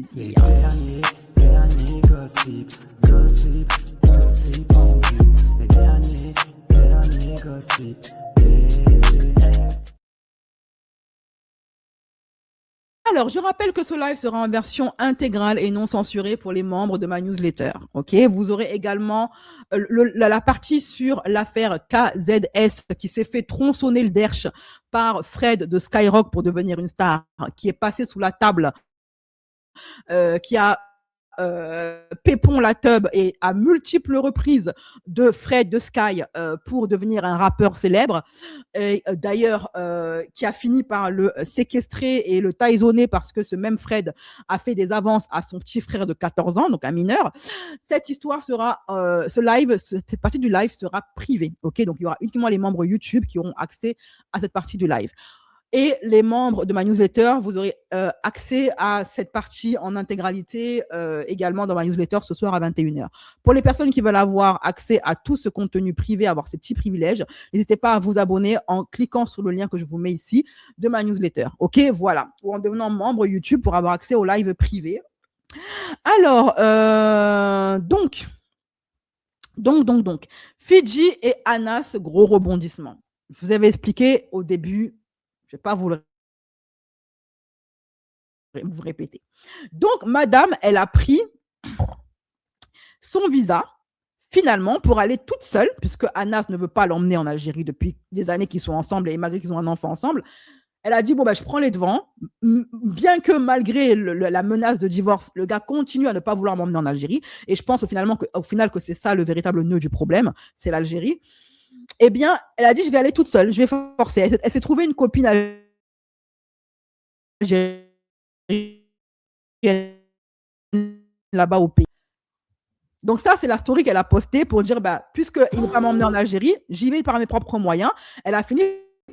Les derniers gossip en vue. Les derniers gossip. Alors, je rappelle que ce live sera en version intégrale et non censurée pour les membres de ma newsletter. Ok, vous aurez également la partie sur l'affaire KZS qui s'est fait tronçonner le derche par Fred de Skyrock pour devenir une star, qui est passé sous la table, qui a Pépon la Tub et à multiples reprises de Fred de Sky pour devenir un rappeur célèbre. D'ailleurs, qui a fini par le séquestrer et le taisonner parce que ce même Fred a fait des avances à son petit frère de 14 ans, donc un mineur. Cette histoire sera, cette partie du live sera privée. Ok, donc il y aura uniquement les membres YouTube qui auront accès à cette partie du live. Et les membres de ma newsletter, vous aurez accès à cette partie en intégralité également dans ma newsletter ce soir à 21h. Pour les personnes qui veulent avoir accès à tout ce contenu privé, avoir ces petits privilèges, n'hésitez pas à vous abonner en cliquant sur le lien que je vous mets ici de ma newsletter. Ok, voilà. Ou en devenant membre YouTube pour avoir accès au live privé. Alors, donc, Fidji et Anas, gros rebondissement. Je vous avais expliqué au début, je ne vais pas vous répéter. Donc, madame, elle a pris son visa, finalement, pour aller toute seule, puisque Anas ne veut pas l'emmener en Algérie depuis des années qu'ils sont ensemble et malgré qu'ils ont un enfant ensemble. Elle a dit, bon, ben, je prends les devants, bien que malgré la menace de divorce, le gars continue à ne pas vouloir m'emmener en Algérie. Et je pense au final que c'est ça le véritable nœud du problème, c'est l'Algérie. Eh bien, elle a dit, je vais aller toute seule, je vais forcer. Elle s'est trouvée une copine algérienne là-bas au pays. Donc ça, c'est la story qu'elle a postée pour dire, bah, puisqu'il ne veut pas m'emmener en Algérie, j'y vais par mes propres moyens. Elle a fini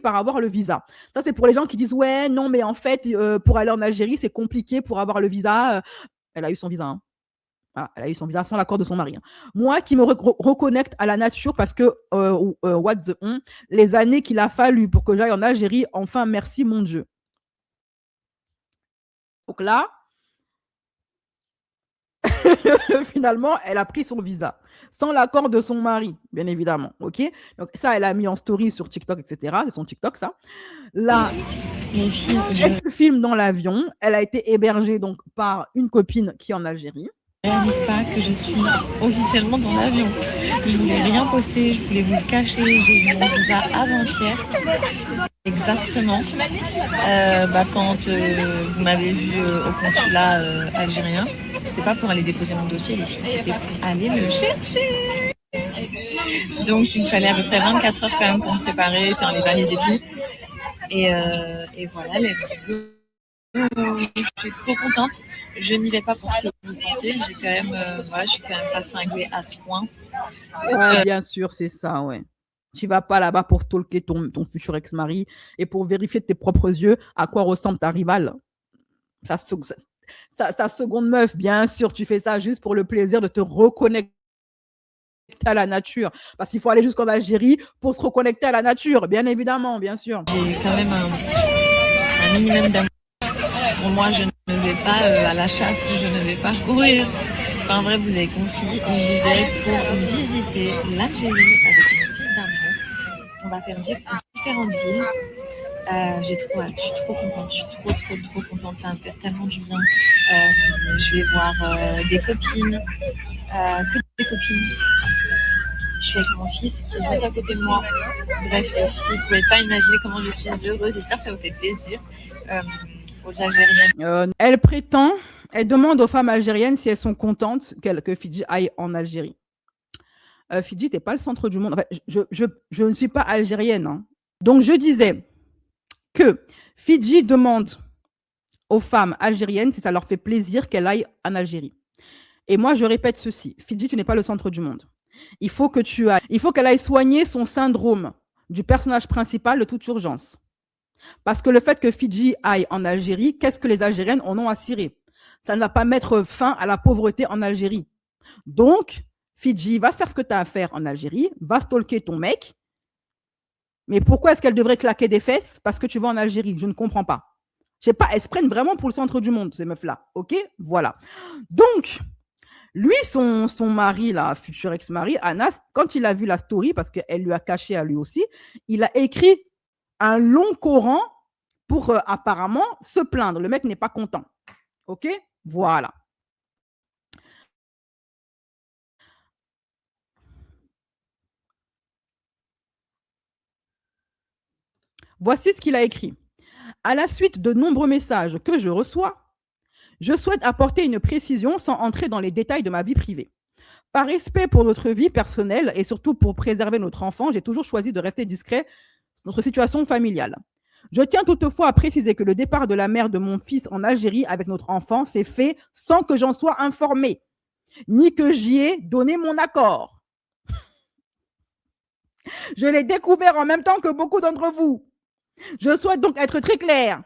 par avoir le visa. Ça, c'est pour les gens qui disent, ouais, non, mais en fait, pour aller en Algérie, c'est compliqué pour avoir le visa. Elle a eu son visa. Hein. Voilà, elle a eu son visa sans l'accord de son mari. Hein. Moi, qui me reconnecte à la nature parce que, what the on, les années qu'il a fallu pour que j'aille en Algérie, enfin, merci mon Dieu. Donc là, finalement, elle a pris son visa sans l'accord de son mari, bien évidemment. Ok, donc ça, elle a mis en story sur TikTok, etc. C'est son TikTok, ça. Là, elle se filme dans l'avion. Elle a été hébergée donc par une copine qui est en Algérie. Je ne réalise pas que je suis officiellement dans l'avion. Je voulais rien poster, je voulais vous le cacher. J'ai eu mon visa avant-hier. Exactement. Quand vous m'avez vu au consulat algérien, c'était pas pour aller déposer mon dossier, c'était pour aller le chercher. Donc il me fallait à peu près 24 heures quand même pour me préparer, faire les valises et tout. Et voilà, let's go. Je suis trop contente. Je n'y vais pas pour ce que vous pensez. Je suis quand même pas cinglée à ce point. Ouais, bien sûr, c'est ça, ouais. Tu vas pas là-bas pour stalker ton futur ex-mari et pour vérifier de tes propres yeux à quoi ressemble ta rivale. Sa seconde meuf, bien sûr, tu fais ça juste pour le plaisir de te reconnecter à la nature. Parce qu'il faut aller jusqu'en Algérie pour se reconnecter à la nature, bien évidemment, bien sûr. J'ai quand même un minimum d'amour. Pour moi, je ne vais pas à la chasse, je ne vais pas courir. Enfin bref, vous avez compris. J'y vais pour visiter l'Algérie avec mon fils d'amour. On va faire différentes villes. J'ai trop hâte, je suis trop contente, je suis trop contente, ça va me faire tellement du bien. Je vais voir des copines, que des copines. Je suis avec mon fils qui est juste à côté de moi. Bref, les filles, vous ne pouvez pas imaginer comment je suis heureuse. J'espère que ça vous fait plaisir. Aux Algériennes. Elle demande aux femmes algériennes si elles sont contentes que Fidji aille en Algérie. Fidji, t'es pas le centre du monde. Enfin, je ne suis pas algérienne. Hein. Donc, je disais que Fidji demande aux femmes algériennes si ça leur fait plaisir qu'elle aille en Algérie. Et moi, je répète ceci. Fidji, tu n'es pas le centre du monde. Il faut qu'elle aille soigner son syndrome du personnage principal de toute urgence. Parce que le fait que Fidji aille en Algérie, qu'est-ce que les Algériennes en ont à cirer? Ça ne va pas mettre fin à la pauvreté en Algérie. Donc, Fidji, va faire ce que tu as à faire en Algérie, va stalker ton mec. Mais pourquoi est-ce qu'elle devrait claquer des fesses? Parce que tu vas en Algérie, je ne comprends pas. Je sais pas, elles se prennent vraiment pour le centre du monde, ces meufs-là. OK? Voilà. Donc, lui, son mari, là, futur ex-mari, Anas, quand il a vu la story, parce qu'elle lui a caché à lui aussi, il a écrit un long Coran pour apparemment se plaindre. Le mec n'est pas content. OK? Voilà. Voici ce qu'il a écrit. À la suite de nombreux messages que je reçois, je souhaite apporter une précision sans entrer dans les détails de ma vie privée. Par respect pour notre vie personnelle et surtout pour préserver notre enfant, j'ai toujours choisi de rester discret sur notre situation familiale. Je tiens toutefois à préciser que le départ de la mère de mon fils en Algérie avec notre enfant s'est fait sans que j'en sois informé, ni que j'y ai donné mon accord. Je l'ai découvert en même temps que beaucoup d'entre vous. Je souhaite donc être très clair.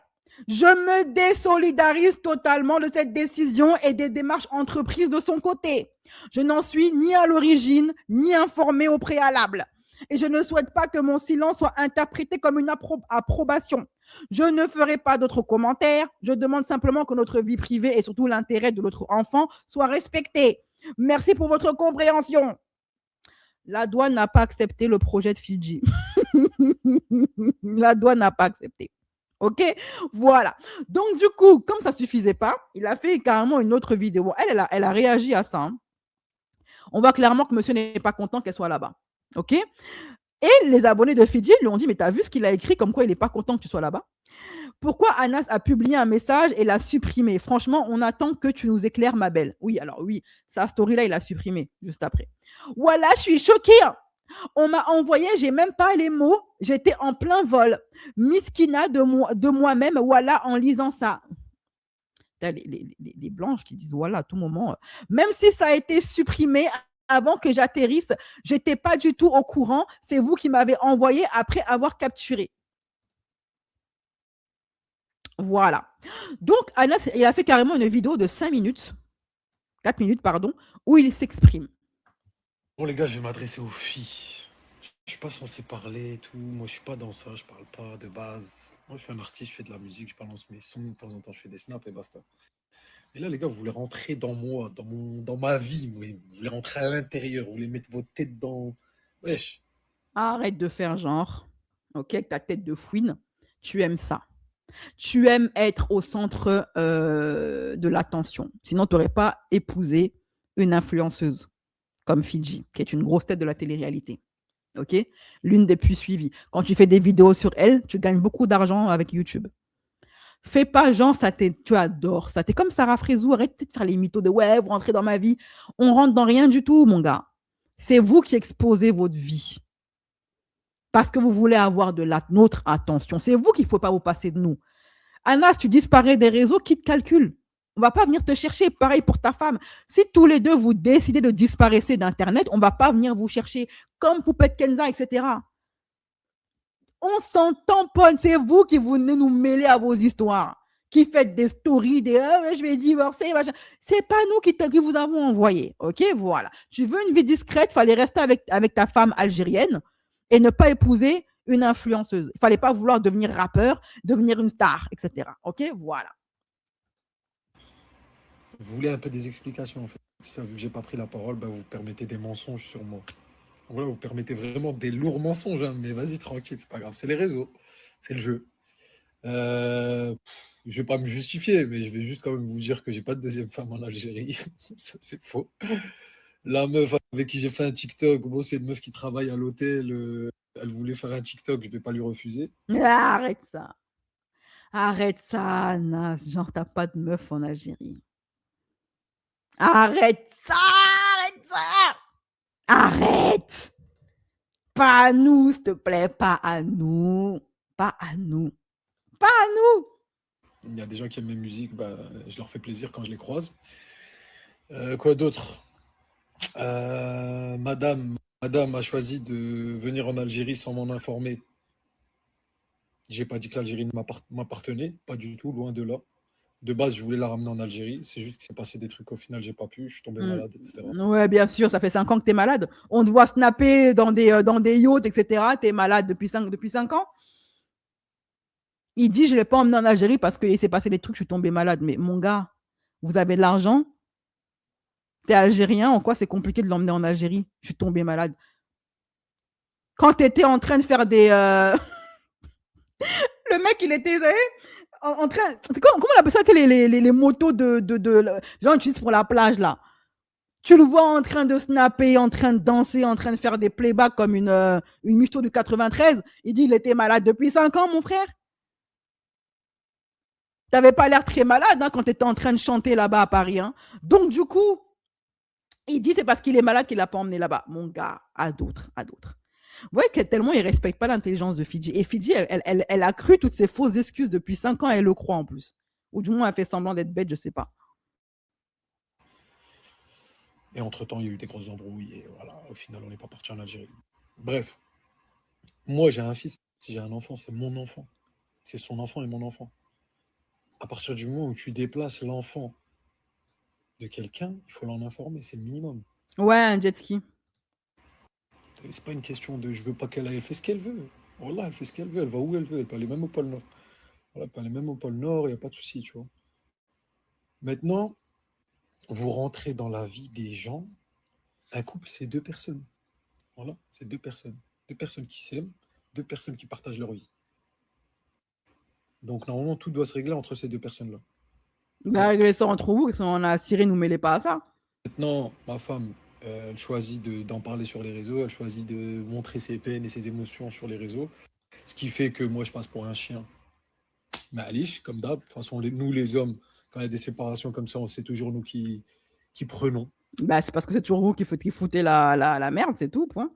Je me désolidarise totalement de cette décision et des démarches entreprises de son côté. Je n'en suis ni à l'origine, ni informé au préalable. Et je ne souhaite pas que mon silence soit interprété comme une approbation. Je ne ferai pas d'autres commentaires. Je demande simplement que notre vie privée et surtout l'intérêt de notre enfant soient respectés. Merci pour votre compréhension. La douane n'a pas accepté le projet de Fidji. La douane n'a pas accepté. OK? Voilà. Donc, du coup, comme ça ne suffisait pas, il a fait carrément une autre vidéo. Elle a réagi à ça. Hein. On voit clairement que monsieur n'est pas content qu'elle soit là-bas. OK? Et les abonnés de Fidji lui ont dit, mais tu as vu ce qu'il a écrit, comme quoi il n'est pas content que tu sois là-bas? Pourquoi Anas a publié un message et l'a supprimé? Franchement, on attend que tu nous éclaires, ma belle. Oui, alors oui, sa story-là, il l'a supprimé juste après. Voilà, je suis choquée. On m'a envoyé, j'ai même pas les mots, j'étais en plein vol. Miskina de moi-même, voilà, en lisant ça. Les blanches qui disent voilà à tout moment. Même si ça a été supprimé avant que j'atterrisse, j'étais pas du tout au courant. C'est vous qui m'avez envoyé après avoir capturé. Voilà. Donc, Anas, il a fait carrément une vidéo de 5 minutes, 4 minutes, pardon, où il s'exprime. Bon, les gars, je vais m'adresser aux filles. Je suis pas censé parler et tout. Moi, je suis pas dans ça. Je parle pas de base. Moi, je suis un artiste, je fais de la musique, je balance mes sons. De temps en temps, je fais des snaps et basta. Et là, les gars, vous voulez rentrer dans moi, dans ma vie. Vous voulez rentrer à l'intérieur. Vous voulez mettre votre tête dans. Wesh. Arrête de faire genre. Ok, avec ta tête de fouine. Tu aimes ça. Tu aimes être au centre de l'attention. Sinon, tu n'aurais pas épousé une influenceuse comme Fidji, qui est une grosse tête de la télé-réalité. Ok? L'une des plus suivies. Quand tu fais des vidéos sur elle, tu gagnes beaucoup d'argent avec YouTube. Fais pas genre, tu adores ça. T'es comme Sarah Frézou, arrête de faire les mythos de ouais, vous rentrez dans ma vie. On rentre dans rien du tout, mon gars. C'est vous qui exposez votre vie. Parce que vous voulez avoir de notre attention. C'est vous qui ne pouvez pas vous passer de nous. Anas, tu disparais des réseaux, qui te calcule? On ne va pas venir te chercher. Pareil pour ta femme. Si tous les deux, vous décidez de disparaître d'Internet, on ne va pas venir vous chercher comme Poupette Kenza, etc. On s'en tamponne. C'est vous qui venez nous mêler à vos histoires. Qui faites des stories, je vais divorcer. C'est pas nous qui vous avons envoyé. OK? Voilà. Tu veux une vie discrète, il fallait rester avec ta femme algérienne et ne pas épouser une influenceuse. Il ne fallait pas vouloir devenir rappeur, devenir une star, etc. OK? Voilà. Vous voulez un peu des explications, en fait. Si ça, vu que j'ai pas pris la parole, bah, vous permettez des mensonges sur moi. Voilà, vous permettez vraiment des lourds mensonges, hein, mais vas-y, tranquille, c'est pas grave. C'est les réseaux, c'est le jeu. Je vais pas me justifier, mais je vais juste quand même vous dire que j'ai pas de deuxième femme en Algérie. Ça, c'est faux. La meuf avec qui j'ai fait un TikTok, bon, c'est une meuf qui travaille à l'hôtel. Elle voulait faire un TikTok, je vais pas lui refuser. Arrête ça. Arrête ça, Anas. Genre, t'as pas de meuf en Algérie. Arrête ça. Arrête ça. Arrête. Pas à nous, s'il te plaît. Pas à nous. Pas à nous. Pas à nous. Il y a des gens qui aiment mes musiques, bah, je leur fais plaisir quand je les croise. Quoi d'autre? Madame a choisi de venir en Algérie sans m'en informer. J'ai pas dit que l'Algérie m'appartenait, pas du tout, loin de là. De base, je voulais la ramener en Algérie. C'est juste qu'il s'est passé des trucs. Au final, j'ai pas pu. Je suis tombé malade, etc. Ouais, bien sûr. Ça fait 5 ans que t'es malade. On te voit snapper dans des yachts, etc. T'es malade depuis 5 ans. Il dit, je ne l'ai pas emmené en Algérie parce qu'il s'est passé des trucs, je suis tombé malade. Mais mon gars, vous avez de l'argent, t'es algérien, en quoi c'est compliqué de l'emmener en Algérie? Je suis tombé malade. Quand t'étais en train de faire des... Le mec, il était en train... Comment on appelle ça, les motos gens utilisent pour la plage, là. Tu le vois en train de snapper, en train de danser, en train de faire des playbacks comme une misto du 93. Il dit, il était malade depuis 5 ans, mon frère. T'avais pas l'air très malade quand tu étais en train de chanter là-bas à Paris. Hein. Donc, du coup, il dit c'est parce qu'il est malade qu'il l'a pas emmené là-bas. Mon gars, à d'autres, à d'autres. Vous voyez que tellement il respecte pas l'intelligence de Fidji. Et Fidji, elle a cru toutes ces fausses excuses depuis 5 ans et elle le croit en plus. Ou du moins, elle fait semblant d'être bête, je sais pas. Et entre-temps, il y a eu des grosses embrouilles. Et voilà, au final, on n'est pas parti en Algérie. Bref, moi, j'ai un fils. Si j'ai un enfant, c'est mon enfant. C'est son enfant et mon enfant. À partir du moment où tu déplaces l'enfant de quelqu'un, il faut l'en informer, c'est le minimum. Ouais, un jet ski. C'est pas une question de je veux pas qu'elle aille, elle fait ce qu'elle veut. Voilà, elle fait ce qu'elle veut, elle va où elle veut, elle peut aller même au pôle Nord. Voilà, elle peut aller même au pôle Nord, il n'y a pas de souci, tu vois. Maintenant, vous rentrez dans la vie des gens. Un couple, c'est 2 personnes. Voilà, c'est 2 personnes. 2 personnes qui s'aiment, 2 personnes qui partagent leur vie. Donc, normalement, tout doit se régler entre ces 2 personnes-là. Bah, réglez ça entre vous, si on a Syrie, nous mêlez pas à ça. Maintenant, ma femme, elle choisit d'en parler sur les réseaux, elle choisit de montrer ses peines et ses émotions sur les réseaux. Ce qui fait que moi, je passe pour un chien. Mais Alice, comme d'hab, de toute façon, nous les hommes, quand il y a des séparations comme ça, c'est toujours nous qui prenons. Bah, c'est parce que c'est toujours vous qui foutez la merde, c'est tout, point.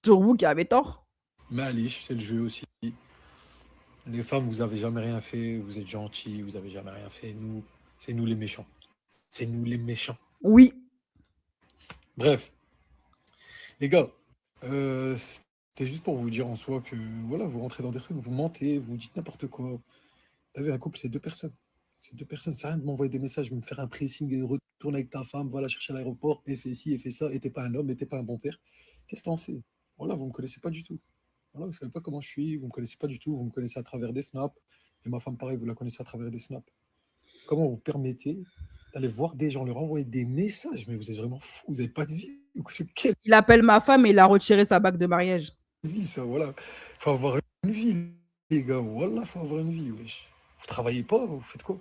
Toujours vous qui avez tort. Mais Alice, c'est le jeu aussi. Les femmes, vous avez jamais rien fait, vous êtes gentils, vous avez jamais rien fait. Nous, c'est nous les méchants. C'est nous les méchants. Oui. Bref, les gars, c'était juste pour vous dire en soi que voilà, vous rentrez dans des trucs, vous mentez, vous dites n'importe quoi. T'as vu, un couple, c'est 2 personnes. C'est 2 personnes. C'est rien de m'envoyer des messages, me faire un pressing et retourner avec ta femme, va la chercher à l'aéroport, et fais ci, et fais ça, et t'es pas un homme, et t'es pas un bon père. Qu'est-ce que t'en sais? Voilà, vous me connaissez pas du tout. Voilà, vous savez pas comment je suis, vous me connaissez pas du tout, vous me connaissez à travers des snaps. Et ma femme, pareil, vous la connaissez à travers des snaps. Comment vous permettez d'aller voir des gens, leur envoyer des messages? Mais vous êtes vraiment fou, vous n'avez pas de vie. C'est quelle Il appelle ma femme et il a retiré sa bague de mariage. vie ça? Voilà. Faut avoir une vie, les gars. Voilà, faut avoir une vie, wesh. Vous travaillez pas, vous faites quoi?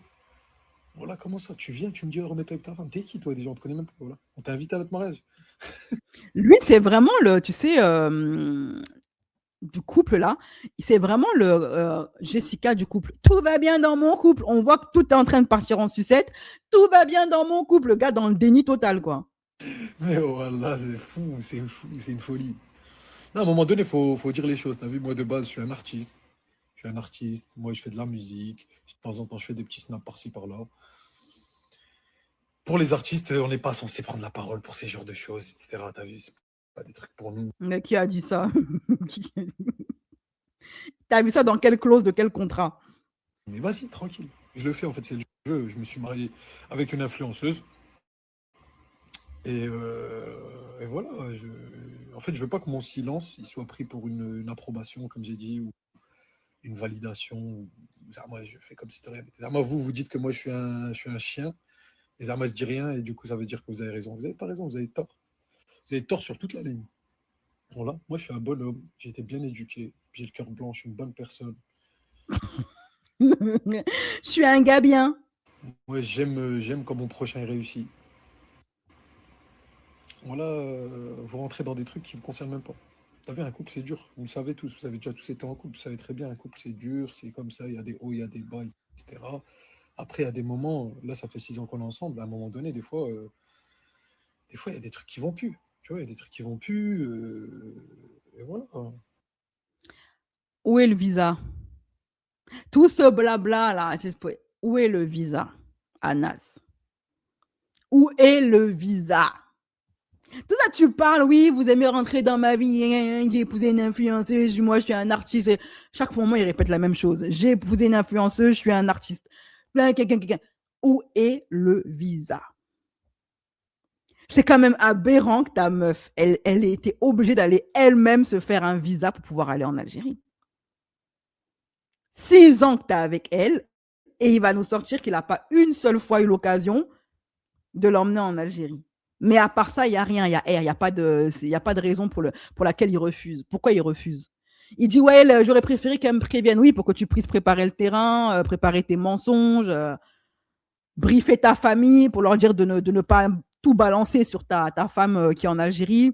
Voilà, comment ça? Tu viens, tu me dis, remets-toi avec ta femme. T'es qui, toi, déjà? On te connaît même pas. Voilà. On t'a invité à notre mariage. Lui, c'est vraiment tu sais, du couple là, c'est vraiment le Jessica du couple. Tout va bien dans mon couple. On voit que tout est en train de partir en sucette. Tout va bien dans mon couple. Le gars dans le déni total, quoi. Mais voilà, c'est fou, c'est une folie. Non, à un moment donné, faut dire les choses. T'as vu, moi, de base, je suis un artiste. Je suis un artiste. Moi, je fais de la musique. De temps en temps, je fais des petits snaps par-ci, par-là. Pour les artistes, on n'est pas censé prendre la parole pour ces genres de choses, etc. T'as vu, c'est pas des trucs pour nous. Mais qui a dit ça? T'as vu ça dans quelle clause de quel contrat? Mais vas-y, tranquille. Je le fais, en fait, c'est le jeu. Je me suis marié avec une influenceuse. Et voilà. En fait, je veux pas que mon silence il soit pris pour une approbation, comme j'ai dit, ou une validation. Moi, je fais comme si de rien n'était. Moi, vous dites que moi, je suis un chien. Et moi, je dis rien, et du coup, ça veut dire que vous avez raison. Vous n'avez pas raison, vous avez tort. Vous avez tort sur toute la ligne. Voilà, moi, je suis un bon homme. J'ai été bien éduqué. J'ai le cœur blanc, je suis une bonne personne. Je suis un gars bien. Moi, j'aime quand mon prochain réussit. Voilà, vous rentrez dans des trucs qui ne vous concernent même pas. T'as vu, un couple, c'est dur. Vous le savez tous. Vous avez déjà tous été en couple. Vous savez très bien, un couple, c'est dur. C'est comme ça. Il y a des hauts, il y a des bas, etc. Après, il y a des moments. Là, ça fait 6 ans qu'on est ensemble. À un moment donné, des fois, il y a des trucs qui vont plus. Tu vois, il y a des trucs qui vont plus. Et voilà. Où est le visa? Tout ce blabla là, où est le visa, Anas? Où est le visa? Tout ça, tu parles, oui, vous aimez rentrer dans ma vie, j'ai épousé une influenceuse, moi je suis un artiste. Chaque moment, il répète la même chose. J'ai épousé une influenceuse, je suis un artiste. Où est le visa? C'est quand même aberrant que ta meuf, elle était obligée d'aller elle-même se faire un visa pour pouvoir aller en Algérie. 6 ans que tu es avec elle, et il va nous sortir qu'il n'a pas une seule fois eu l'occasion de l'emmener en Algérie. Mais à part ça, il n'y a rien, il y a R, il n'y a pas de raison pour laquelle il refuse. Pourquoi il refuse? Il dit, ouais, j'aurais préféré qu'elle me prévienne, oui, pour que tu puisses préparer le terrain, préparer tes mensonges, briefer ta famille pour leur dire de ne pas tout balancer sur ta femme qui est en Algérie.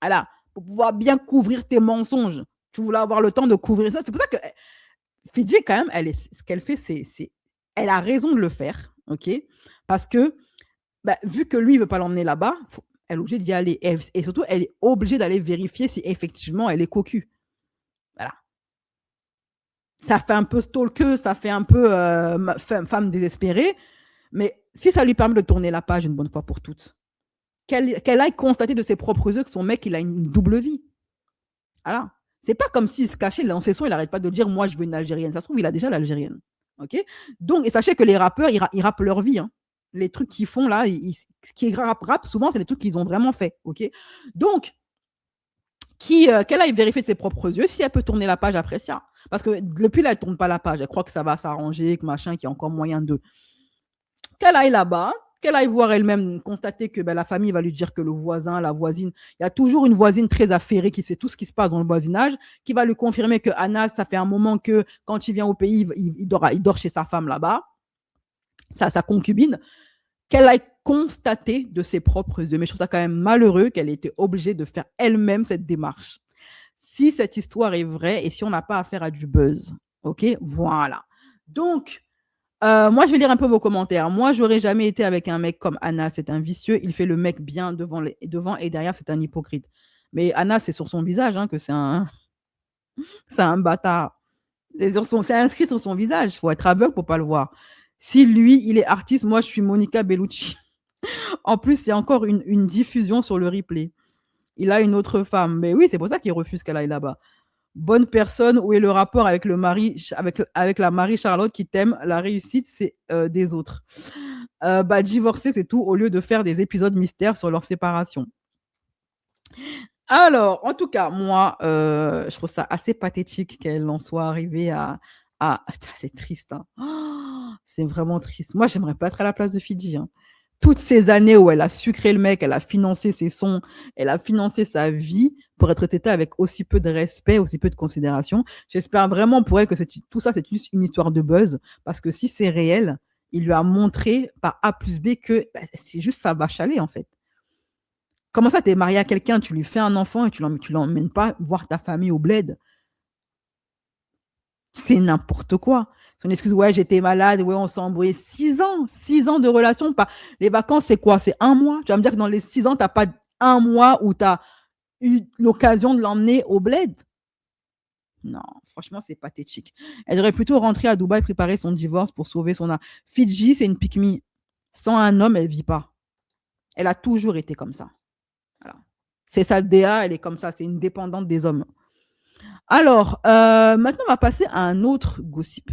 Voilà, pour pouvoir bien couvrir tes mensonges. Tu voulais avoir le temps de couvrir ça. C'est pour ça que Fidji, quand même, ce qu'elle fait, elle a raison de le faire, ok? Parce que, vu que lui, il ne veut pas l'emmener là-bas, elle est obligée d'y aller. Et surtout, elle est obligée d'aller vérifier si effectivement elle est cocu. Voilà. Ça fait un peu stalker, ça fait un peu femme désespérée, mais si ça lui permet de tourner la page une bonne fois pour toutes, qu'elle aille constater de ses propres yeux que son mec, il a une double vie. Voilà. C'est pas comme s'il se cachait dans ses sons, il n'arrête pas de dire moi je veux une Algérienne. Ça se trouve, il a déjà l'Algérienne. Ok. Donc, et sachez que les rappeurs, ils rappent leur vie. Hein. Les trucs qu'ils font là, ce qui est rap, souvent, c'est des trucs qu'ils ont vraiment fait. Ok. Donc, qu'elle aille vérifier de ses propres yeux si elle peut tourner la page après ça. Parce que depuis là, elle ne tourne pas la page. Elle croit que ça va s'arranger, que machin, qu'il y a encore moyen de. Qu'elle aille là-bas, qu'elle aille voir elle-même, constater que la famille va lui dire que le voisin, la voisine, il y a toujours une voisine très affairée qui sait tout ce qui se passe dans le voisinage, qui va lui confirmer que Anas, ça fait un moment que quand il vient au pays, il dort chez sa femme là-bas, sa concubine, qu'elle aille constater de ses propres yeux. Mais je trouve ça quand même malheureux qu'elle ait été obligée de faire elle-même cette démarche. Si cette histoire est vraie et si on n'a pas affaire à du buzz, ok, voilà. Donc, moi, je vais lire un peu vos commentaires. Moi, j'aurais jamais été avec un mec comme Anna. C'est un vicieux. Il fait le mec bien devant et derrière, c'est un hypocrite. Mais Anna, c'est sur son visage que c'est un bâtard. C'est inscrit sur son visage. Il faut être aveugle pour pas le voir. Si lui, il est artiste, moi, je suis Monica Bellucci. En plus, c'est encore une diffusion sur le replay. Il a une autre femme. Mais oui, c'est pour ça qu'il refuse qu'elle aille là-bas. Bonne personne, où est le rapport avec le mari, avec la Marie-Charlotte qui t'aime? La réussite, c'est des autres. Divorcer, c'est tout, au lieu de faire des épisodes mystères sur leur séparation. Alors, en tout cas, moi, je trouve ça assez pathétique qu'elle en soit arrivée à... C'est triste. Hein. Oh, c'est vraiment triste. Moi, j'aimerais pas être à la place de Fidji. Hein. Toutes ces années où elle a sucré le mec, elle a financé ses sons, elle a financé sa vie pour être traitée avec aussi peu de respect, aussi peu de considération. J'espère vraiment pour elle que tout ça, c'est juste une histoire de buzz. Parce que si c'est réel, il lui a montré par A plus B que c'est juste sa vache à lait, en fait. Comment ça, t'es marié à quelqu'un, tu lui fais un enfant et tu l'emmènes pas voir ta famille au bled? C'est n'importe quoi. Son excuse, ouais, j'étais malade, ouais, on s'est embrouillé. 6 ans, 6 ans de relation. Les vacances, c'est quoi? C'est 1 mois. Tu vas me dire que dans les 6 ans, tu n'as pas 1 mois où tu as eu l'occasion de l'emmener au bled? Non, franchement, c'est pathétique. Elle devrait plutôt rentrer à Dubaï, préparer son divorce pour sauver son âme. Fidji, c'est une pique-me. Sans un homme, elle ne vit pas. Elle a toujours été comme ça. Voilà. C'est sa DA, elle est comme ça. C'est une dépendante des hommes. Alors, maintenant, on va passer à un autre gossip.